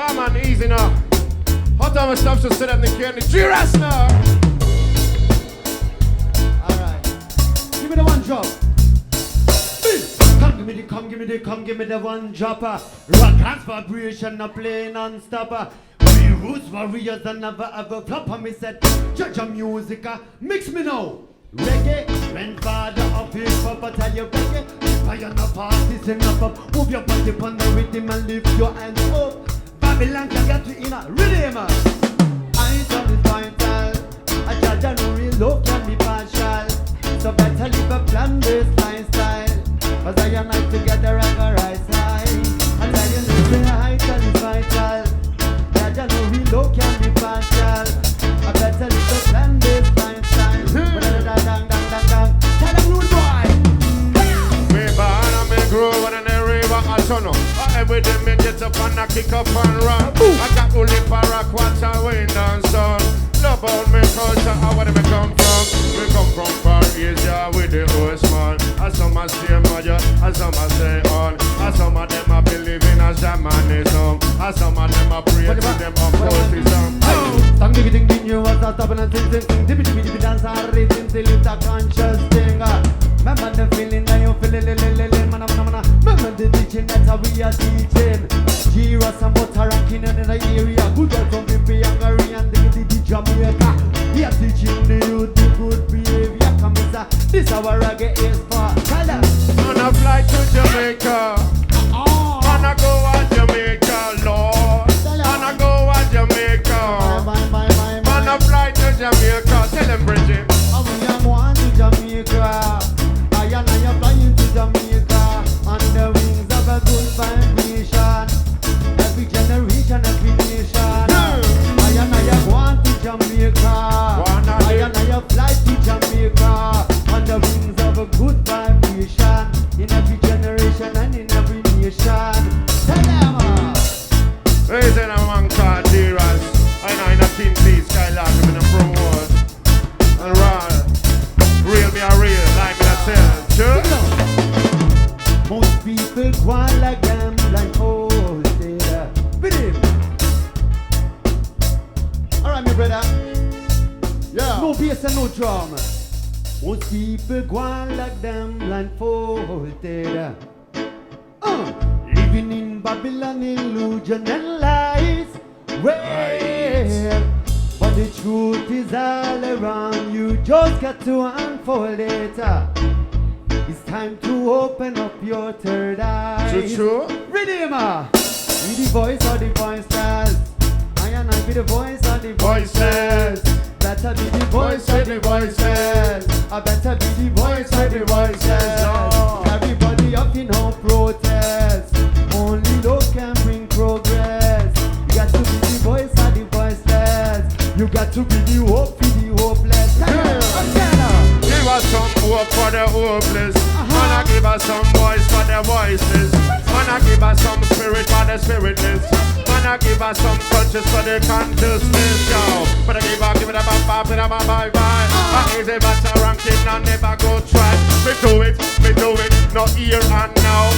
Come on, easy now. Hot time stuff to sit up in the can. G.Ras now. Alright. Give me the one drop. Come give me the one dropper. Rock hands vibration, a play non-stopper. We roots warriors and never ever flop. And me said, judge of music, mix me now. Reggae, grandfather of hip hop, I tell you reggae. Fire no parties enough up. Move your body on the rhythm and lift your hands up. Babylon can get you in a rhythm. I ain't on the vital. I judge and no real love can be partial. So better live a plant-based lifestyle. Cause I and I together have a right side. I tell you listen, vital is vital. Judge and no real love can be partial. I better live a plant-based lifestyle. Tell them rude boy. Me born and me grow and the river a turn up. Every day me get up and I kick up and run. I got to live for rock, watch and wind and sun. Love about me culture and where me come from. We come from far Asia with the horseman. And some a say Maya, and some a say on. And some of them a believe in a shamanism. And some of them a pray to them occultism. Some ding ding ding, you was a stop and sing sing sing. Dibby dibby dibby dance and rhythm till it's a conscious thing. Remember the feeling that you feel mana. Remember the teaching that we are teaching. G.Ras and Bottah Rankin in the area. Good girl from Pipi and Gregory and the Jamaica. We are teaching the youth the good behavior. Come in, this our reggae is for. Tell them. On a flight to Jamaica. On a go to Jamaica, Lord. On a go to Jamaica. On a flight to Jamaica. Tell them, Bridget. We are going to Jamaica. I am flying to Jamaica. On the wings of a good vibration. Every generation, every nation. I am going to Jamaica. I am fly to Jamaica. On the wings of a good vibration. In every generation and in every nation. Tell them. Raise in a man called G.Ras. I know in a King P. Skylark in the front wall. And raw. Real me a real, like me a tell. Sure? Most people go on like them blindfolded. With him. Alright, my brother. Yeah. No bass and no drum. Most people go on like them blindfolded. Living in Babylon, illusion and lies. Well, but the truth is all around you. Just got to unfold it. It's time to open up your third eye. True. Redeemer. Be the voice of the voiceless. I and I be the voice of the voiceless. Better be the voice of the voiceless. I better be the voice of the voiceless. Everybody up in no protest. Only love can bring progress. You got to be the voice of the voiceless. You got to be the hope for the hopeless. Give us some hope for the hopeless. Wanna give us some voice for the voiceless. Wanna give us some spirit for the spiritless. Wanna give us some conscious for the consciousness. Yo, but I give it a bye bye. Easy Bottah Rankin and never go try. Me do it, not here and now.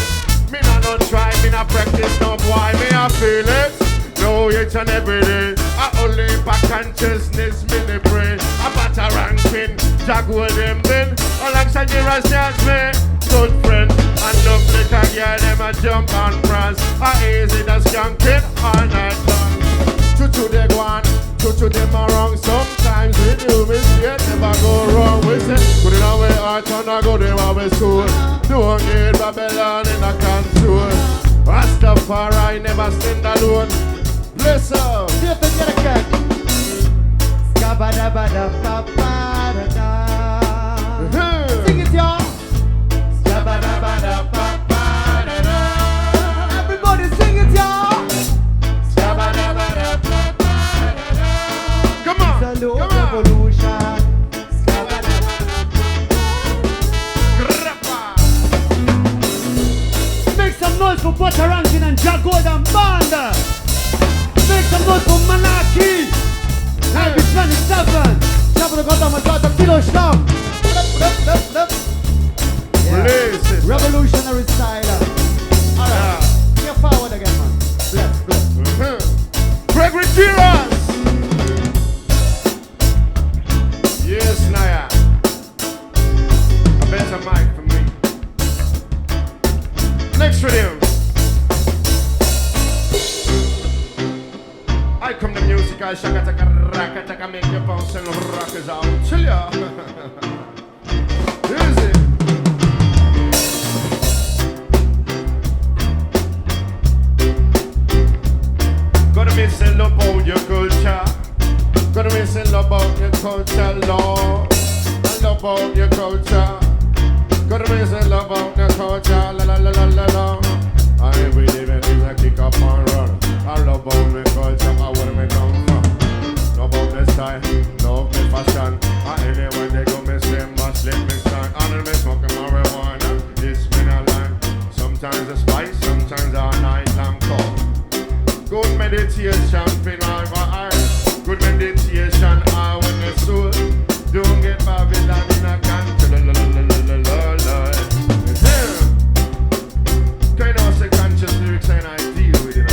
Me no try, me no practice, no boy. Me I feel it, know it and every day. I only for consciousness, me the pray. A Bottah Rankin, Jaguar them then. Alongside G.Ras dance me, good friend. And love little girl, them a jump and prance. Easy that's junkin' all night long. To they go on, to them are wrong. Sometimes we do mistake, never go wrong. We say, put it away, heart and I go there while we school. Don't get Babylon in a control. Rastafari never stand alone. Bless up. See if they get a kick. Skabada-bada-ba-ba-da-da. Sing it, y'all. Skabada-bada-ba-ba-da-da. Everybody sing it, y'all. Skabada-bada-ba-ba-da-da. Come on, It's a low revolution. Make some noise for Bottah Rankin and Jaguar and Band. Make some noise for Monarchy. Happy 27. Top of the bottom, I got the Tilos slam. Revolutionary style. Alright, get forward again, man. Bless. G.Ras. Yes, Naya. A better mic for me. Next rhythm. I come the music, I shaka taka raka taka make you bounce and rock is out. Chill ya. Here's it. Gonna be saying about your culture. Gonna be saying about your culture, Lord. I love about your culture. Gonna be saying about your culture, la la la la la la. I believe in it, I kick up and run. I love about my culture, I wanna make come from. No about the style, no of me fashion. I anywhere they go, me say must let me stand. And me smoking marijuana, this me not line. Sometimes a spice, sometimes a night long call. Good meditation, fin my eyes. Good meditation, I when the soul. Don't get Babylon in a can. Kind of say conscious lyrics and I deal with it.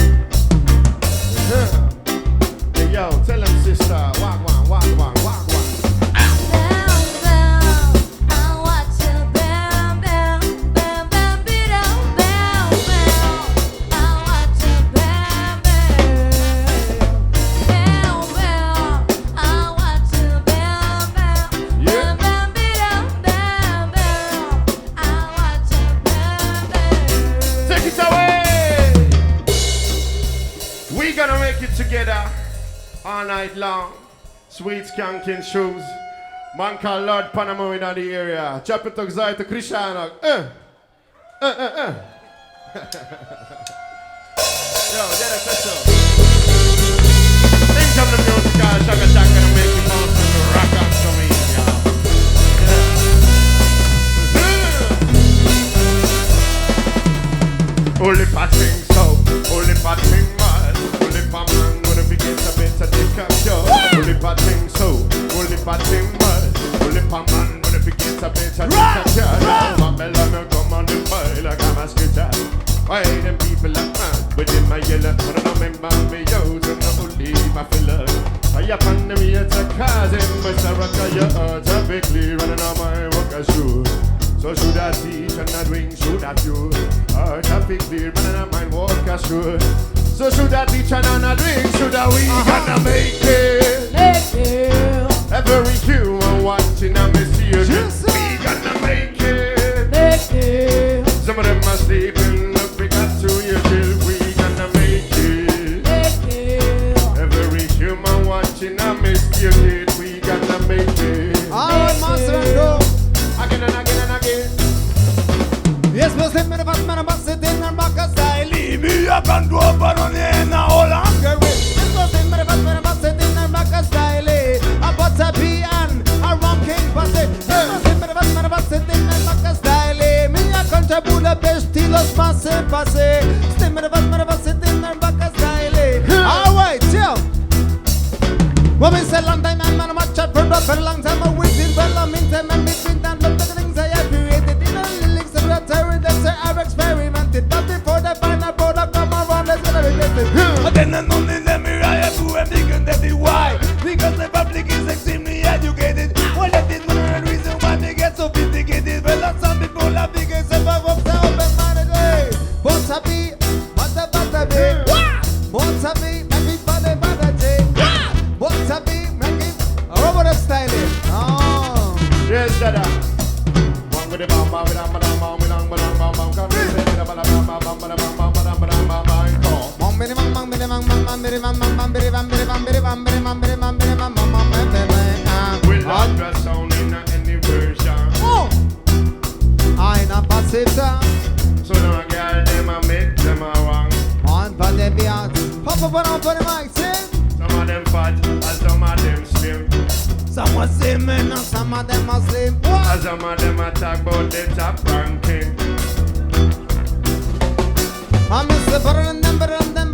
Hey yo, tell them sister, walk one, walk one, walk one. Together all night long. Sweet skanking shoes. Man called Lord Panamo in the area. Chop it to Krsa. Yo, get a Krsa. Things of the music are shaka shaka and make you bounce and rock out to me, yo. Only patching so, only patching mad. Only pa man when it begins a bit of dick up, yo. Only pa thing so, only pa thing mad. Only pa man when it begins a bit of dick up, yo. My bella me come on the fire like I'm a skitter. Why them people like mad within my yellow? I don't remember me out and I only my filler. I up on the me at a cousin, but I rock your heart a bit clear running on my work as sure. So should I teach and not ring, should I do? Heart a bit clear running on my work as sure. So should I teach and not drink? Should I we gonna make it? Every human watching and me see it. We gonna make it. Some of them are sleeping, look we got to you till we gonna make it. Every human watching and me see it. We gonna make it. Alright, master and go. Again and again and again. Yes, but send me the fast man about sitting and back a style. Me I can do up on the end of all hunger. Yes, but send me the fast man about sitting and back a style. A Bottah and a Rankin passe. Yes, but send me the fast man about sitting and back a style. Me I can try Budapest, Tilos passe. Send me the fast man about sitting and back a style. Alright, yo. When we say long time, man, watch out for a long time. I'm waiting for a meantime and between time. Look at the things I have created. In the lyrics of the terror, that's I've experimented. But before the final product come around, let's get it tested. But then I'm only let me ride to and begin to be why. Because the public is extremely educated. Well, that is one of the reasons why they get sophisticated. Well, some people have big and some of them open-minded way. Bottah be, Bottah be. Bottah be, everybody Bottah be. Bottah be, make it a robot style. Oh. Yes, Dada. One with the bomb, with the bomb, with the bomb, come with the we'll not dress sound in any version. Oh. I na pass it. So no girl, them a make them a wrong. On for the beat. Pop up on for the mic, see? Some of them fat and some of them slim. Some are slim and some of them are slim. And some of them a talk about the top ranking. I miss the better than them, better than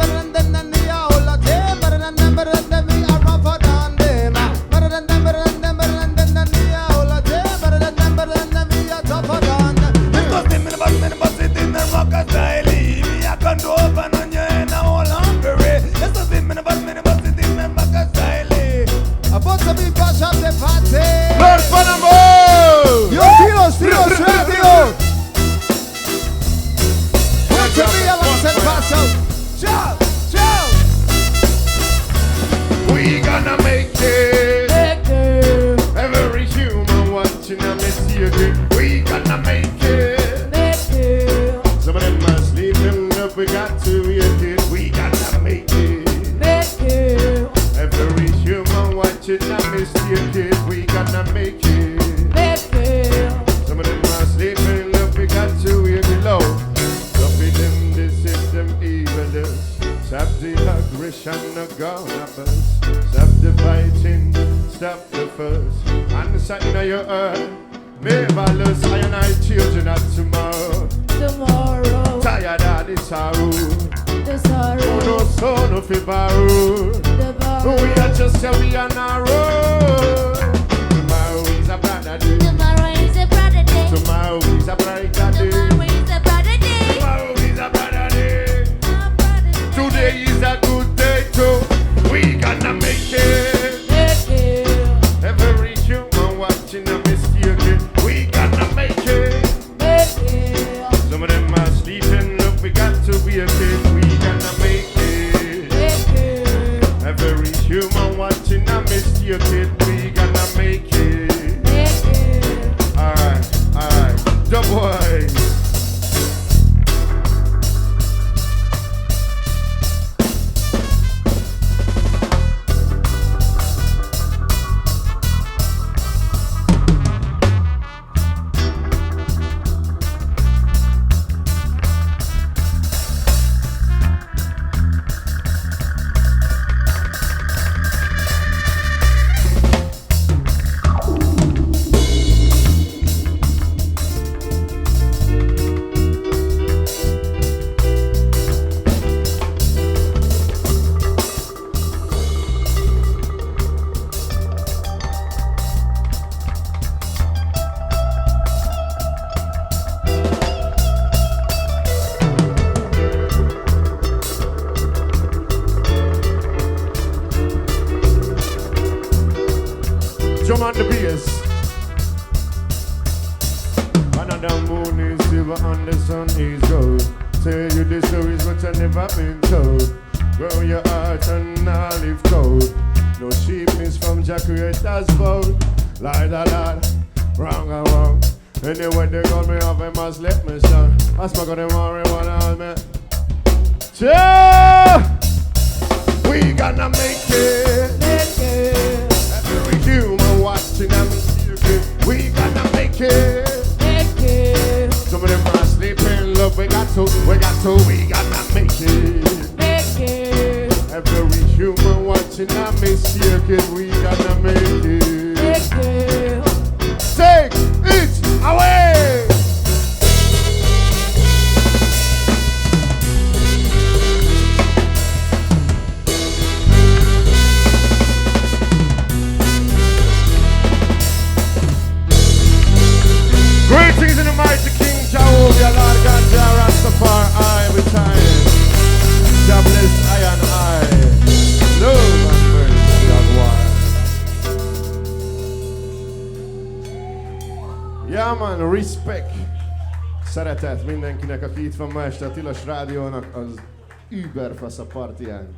the owl. Better than them, we are rougher than them. Better than them, the owl. Better than them, we are tougher than them. Because them in the bus it in the rocker style. Me I can do open on your end, all hungry. Yes, them in the bus it in aggression no gonna burst. Stop the fighting, stop the fuss. Answer in your earth. Never lose I and I children at tomorrow. Tomorrow. Tired of the sorrow. The sorrow. No son of a barrow. The borrow. We are just a we on our road. Tomorrow is a brighter day. Tomorrow is a brighter day. Tomorrow is a brighter day. Tomorrow is a brighter day. Tomorrow is a brighter day. Today is a good day too. We gonna make it. Make it. Every human watching a mistake. We gonna make it. Make it. Some of them are sleeping. Look, we got to be a kid. We gonna make it. Make it. Every human watching a mistake. We gonna make it. Make it. Alright. The boys. Drum on the bass. Another moon is silver and the sun is gold. Tell you the stories but I never been told. Grow your heart and now live cold. No sheepness from Jah Creator's fold. Lie da lie, wrong and wrong. Anyway they call me off, I must let me shine. I smoke on the marijuana on me. We gonna make it. Make it. Every human watching and secret. We gonna make it. Make it. Some of them are sleeping, love, we gonna make it. Make it. Every human watching and secret. We gonna make it. Make it. Take it away. Greetings in the mighty King Jehovah, Lord God, G.Ras, I every time. God bless I and I. Love and mercy, God. Ja man, respect. Szeretet mindenkinek, aki itt van ma este a Tilos rádiónak az überfasz a partiján.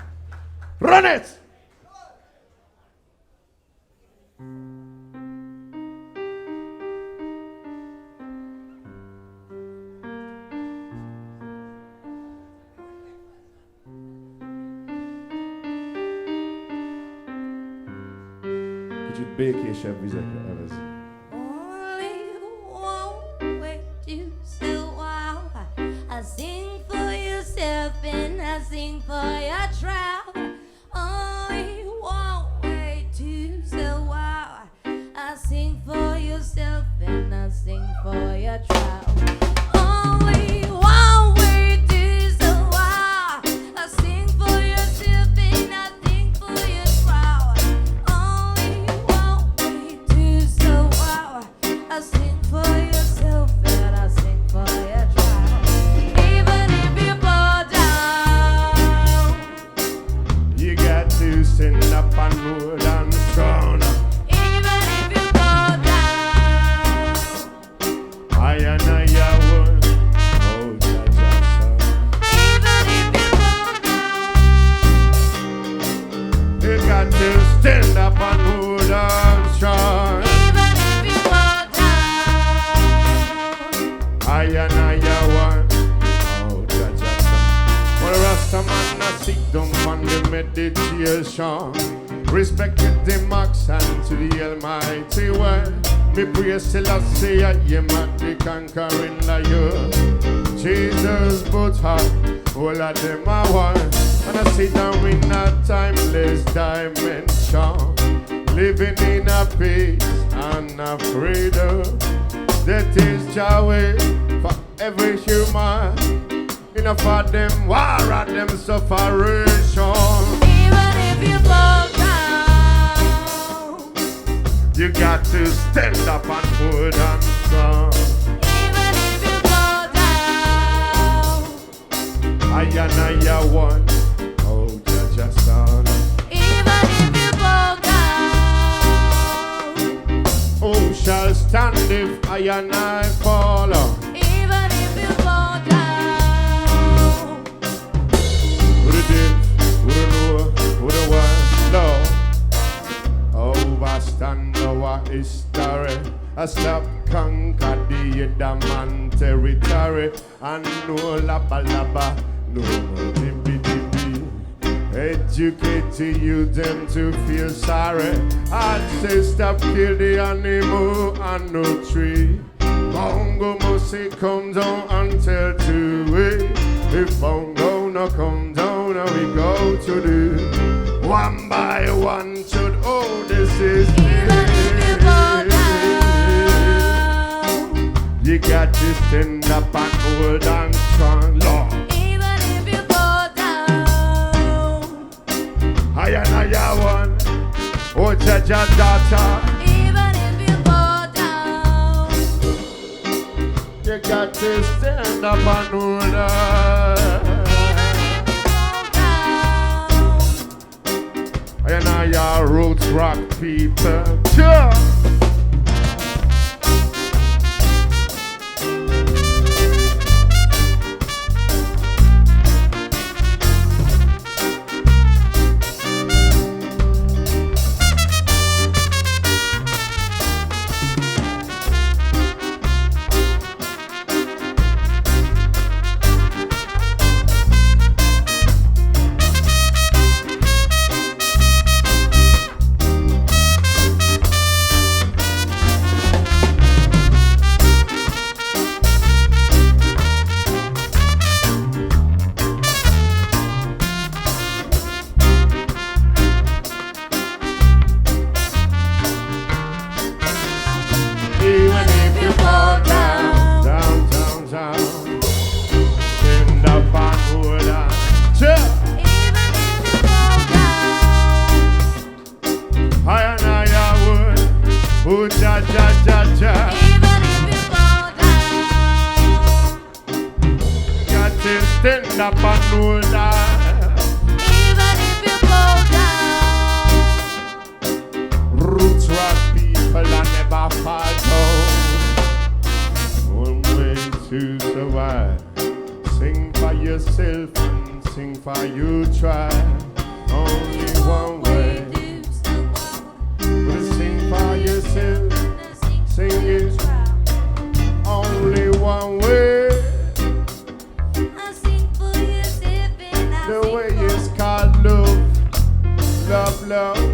Run it! Kicsit békésebb vizekre evez. Only one way to survive. I sing for yourself and I sing for your trial. Only one way to survive. I sing for yourself and I sing for your trial. Only one way to survive. I sing for yourself and I sing for your trial. Only one way to survive. I sing for yourself and I sing for your trial. Even if you fall down, You got to stand up and hold on strong. even if you fall down, I and I would hold that son. even if you fall down, You got to stand up and hold on strong. even if you fall down, I and I want hold that son. Well, Rasta man, I sit down on the meditation. Respected the max and to the Almighty One. Me praise Selassie, I am at the conquering lion. Jesus, but all of them are one. And I sit down in a timeless dimension, living in a peace and a freedom. That is Yahweh for every human. Enough of them war and them separation. Even if you fall down, you got to stand up and hold on strong. even if you fall down, I and I one, oh Jaja son. even if you fall down, Who shall stand if I and I fall? even if you fall down. Who the dip, who the low, who the one low. Oh, I stand over history. I stop conquer the man territory. And no laba laba, no dippy dippy. Educate the youth them to feel sorry. I say stop kill the animal and no tree. Bongo must say come down and tell to way. If bongo no come down, now we go to the one by one should oh this is Even if you fall down, you got to stand up and hold on strong, Lord. even if you fall down, I and I one, oh Jaja daughter. even if you fall down, You got to stand up and hold on. I and I are roots rock people. Sure. Even if you fall down, down, down, down, stand up and hold on. Sure. even if you fall down, I and I would, oh ja ja ja ja. even if you fall down, Got to stand up and hold on. even if you fall down, Roots rock people and never fall down. One way to survive. Sing for yourself and sing for you try. Only one way. But sing for yourself. Sing it. Only one way. I sing for yourself and I The sing way for is called love. Love, love.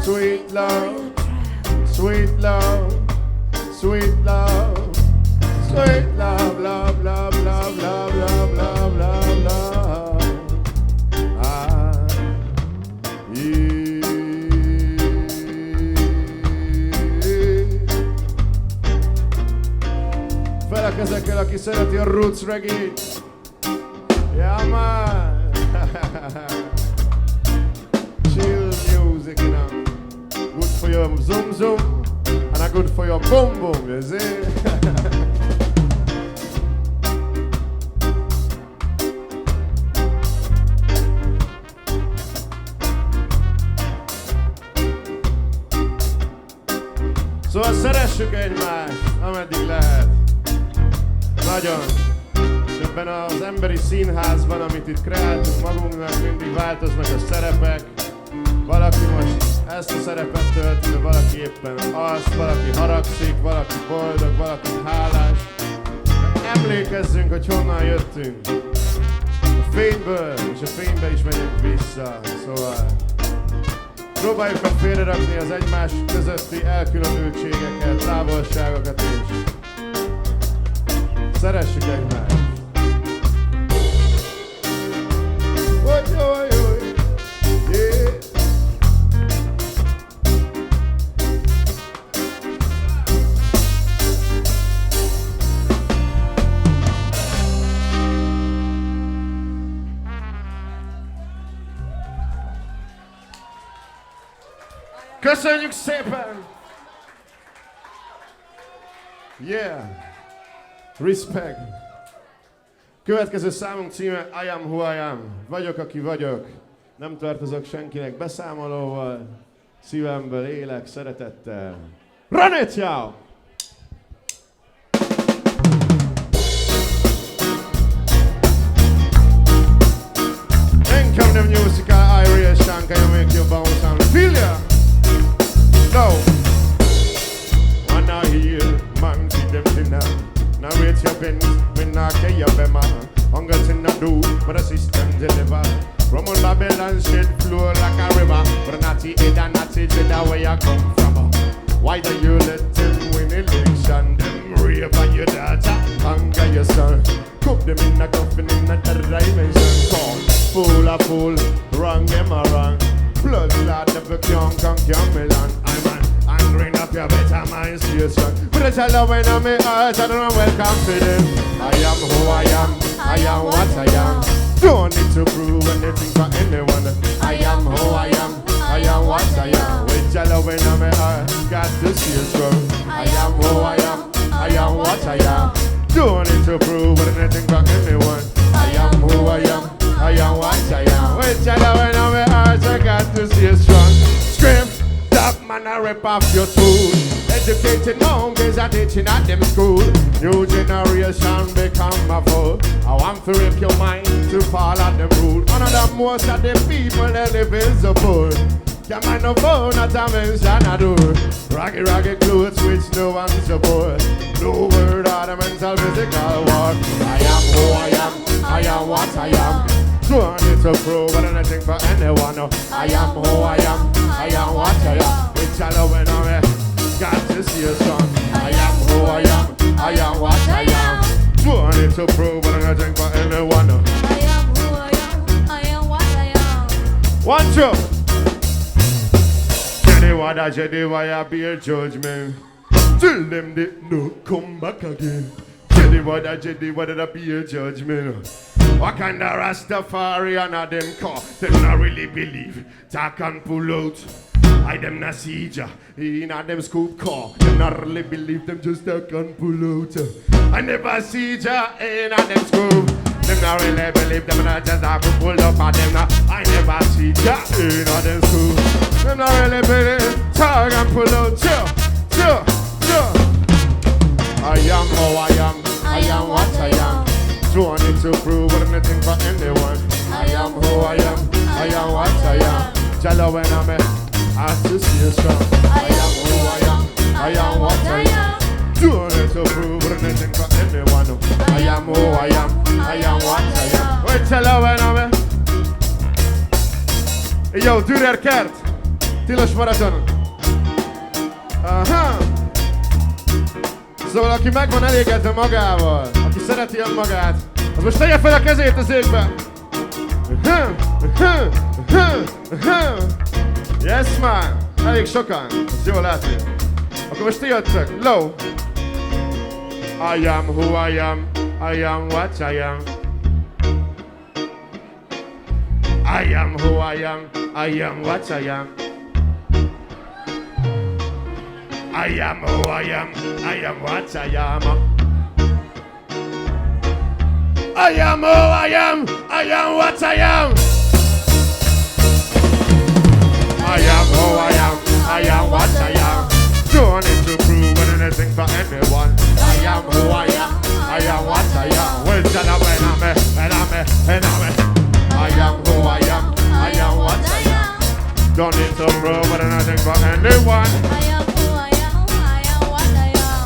Sweet love. Sweet love. Sweet love. Sweet love, love, love, love, love, love, love, love, love. Ah, yeah. Felek ezekkel, aki szereti a roots reggae. Yeah, man. Chill music, you know. Good for your zoom zoom and good for your boom boom, you see? Szóval szeressük egymást, ameddig lehet. Nagyon. És ebben az emberi színházban, amit itt kreáltunk magunknak, mindig változnak a szerepek. Valaki most ezt a szerepet tölti, de valaki éppen azt, valaki haragszik, valaki boldog, valaki hálás. De emlékezzünk, hogy honnan jöttünk. A fényből, és a fénybe is megyünk vissza. Szóval próbáljuk meg félrerakni az egymás közötti elkülönültségeket, távolságokat is. Szeressük egymást! Oh Yeah. Köszönjük szépen! Yeah! Respect! Következő számunk címe I am who I am. Vagyok, aki vagyok. Nem tartozok senkinek, beszámolóval. Szívemből élek, szeretettel. Run it, y'all! Then come the musical Irish song, can you make your bounce and feel ya? No. Wanna hear man feed them dinner. Narrate your pins, when I get your bema. Hunger to not do, but the system deliver. From on Babylon shit flow like a river. But not the head and not the dread where you come from. Why do you let them win election? Them rape on your daughter, hunger your son. Cook them in a coffin in a dimension. Call fool a fool, wrong them a wrong. Blood clot never can me land. I'm an angry up your better mind station. But it's a love when I'm in heart, I don't know welcome to them. I am who I am, I am what I am. Don't need to prove anything for anyone. I am who I am, I am what I am. With your love when I'm in heart, got to see it strong. I am who I am, I am what I am. Don't need to prove anything for anyone. I am who I am, I am what I am. With your love when I'm in heart, I got to see it strong. Scream, stop man, I rip off your tool. Educated monkeys are teaching at them school. New generation become a fool. I want to rip your mind to follow them rule. One of the most of the people that live is the poor. Can man no phone, not a mention I do. Raggy clothes which no one support. No word of the mental physical war. I am who I am, I am what I am. Don't need to prove anything for anyone. No. I am who I am what I am. Which I love when I'm got to see a song. I am who I am what I am. Don't need to prove anything for anyone. No. I am who I am what I am. One, two. Jedi, why I bear judgment? Tell them they no come back again. Jedi, why did I bear judgment? What kind of Rastafari and them call? Them not really believe. Talk and pull out. I them not see ya. In them scoop car. Them not really believe. Them just talk and pull out. I never see ya in them scoop. Them not really believe. Them not just talk and pull up on them. I never see ya in them scoop. Them not really believe. Talk and pull out. Sure. I am who I am what I am. Don't need to prove anything for anyone. I am who I am what I am. Jalo when I'm asked to see you strong. I am who I am what I am. Don't need to prove anything for anyone. I am who I am what I am. Wait, jalo when I'm Yo, Dürer, Kert, Tilos Maraton. Aha. Szóval aki meg van elégedve magával, aki szereti önmagát, az most tegye fel a kezét az égbe! Yes man! Elég sokan, ezt jól látni. Akkor most ti jöttök, low! I am who I am what I am. I am who I am what I am. I am who I am what I am. I am who I am what I am. I am who I am what I am. Don't need to prove anything for anyone. I am who I am what I am. Well, tell them when I'm I am who I am what I am. Don't need to prove anything for anyone.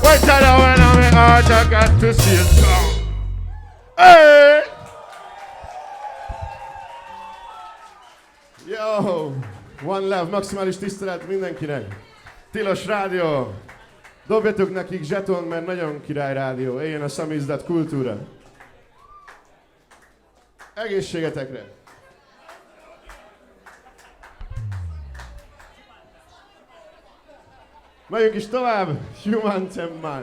Wait till I when I'm in heart, I got to see it strong. Hey! Yo! One love, maximális tisztelet mindenkinek. Tilos rádió. Dobjatok nekik zseton, mert nagyon király rádió. Éljen a szamizdat kultúra. Egészségetekre! Megyünk is tovább, Human Temmal.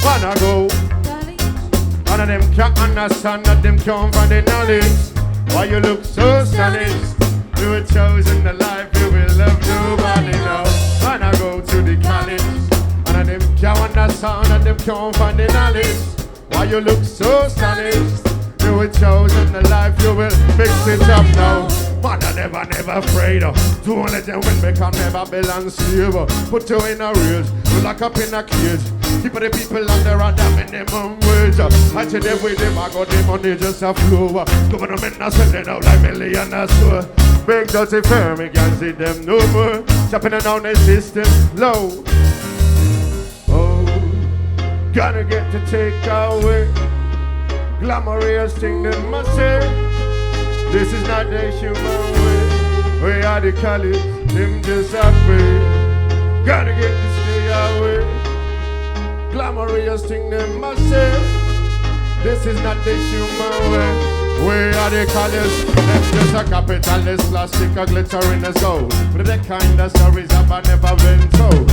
Wanna go, none of them can't understand, none of them can't find the knowledge. Why you look so stylish? You were chosen the life you will love nobody now. Wanna go to the college, none of them can't understand, none of them can't find the knowledge. Why you look so stylish? You were chosen the life you will mix it up now. Man, I never afraid of. Don't let them win, we can never belong slave. Put you in a rage, you lock up in a cage. Keep the people under a minimum wage. I tell them with them, I got the money just a flow. Government not sending out like millionaires. Big dirty firm, you can't see them no more. Chopping it down the system low. Oh, gonna get to take away glamorous thing that must say. This is not the human way. We are the college, them just afraid. Gotta get to stay away. Glamorous thing them must say. This is not the human way. We are the college, them just a capitalist. Plastic a glittering as gold. But the kind of stories have I never been told.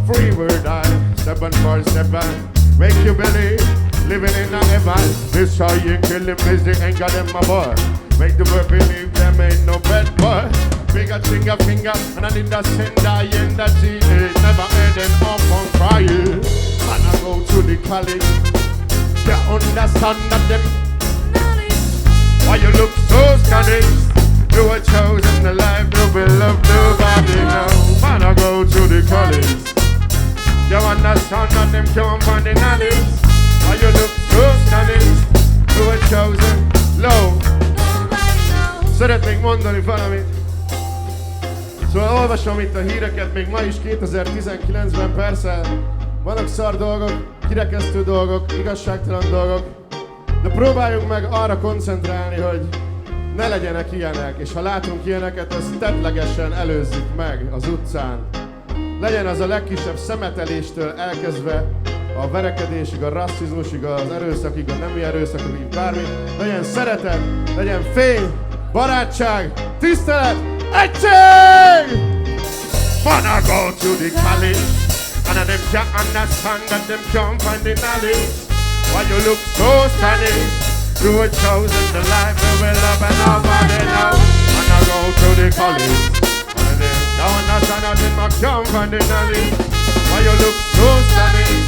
Free word I, 747. Make you believe, living in a heaven. This how you kill him, is the anger them my boy. Make the world believe them ain't no bad boy. Bigger finger, and I need that sender in that G. Never heard them up on fire. Man, I go to the college. You understand that them. Why you look so Scottish? You were chosen the life you will love nobody now. Man, I go to the college. You understand that them can't find the knowledge. Why you look so Scottish? You were chosen low. Szeretnénk mondani valamit. Szóval olvasom itt a híreket, még ma is 2019-ben persze. Vannak szar dolgok, kirekesztő dolgok, igazságtalan dolgok. De próbáljunk meg arra koncentrálni, hogy ne legyenek ilyenek. És ha látunk ilyeneket, azt tettlegesen előzzük meg az utcán. Legyen az a legkisebb szemeteléstől elkezdve a verekedésig, a rasszizmusig, az erőszakig, a nemi erőszakig, bármi. Legyen szeretet, legyen fény, barátság, tisztelet, egység! Wanna go to the college, and them can't understand that them can't find the knowledge. Why you look so stylish? You were chosen the life you will love and nobody know. Wanna go to the college, and them don't understand that them can't find the knowledge. Why you look so stylish?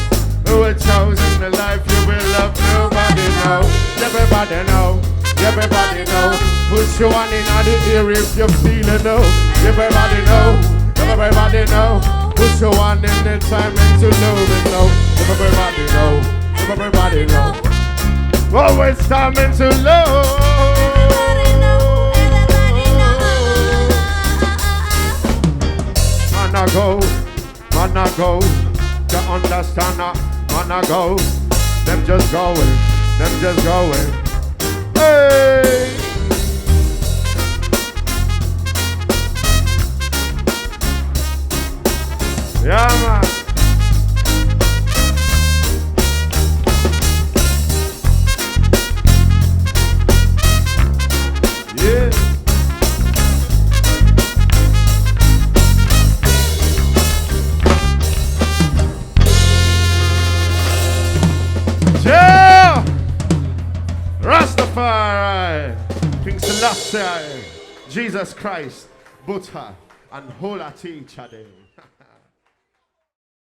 You were chosen the life you will love nobody know. Everybody know. Everybody know, push your one in the ear if you feel it now. Everybody know, everybody know, push your one in the time into love it now. Everybody know, everybody know, always time into love. Man I go, to understand man I go, them just going. Hey! Yeah, man. Yeah. Yeah! Rastafari, King Selassie, Jesus Christ, Bottah and Hola Tea Chade.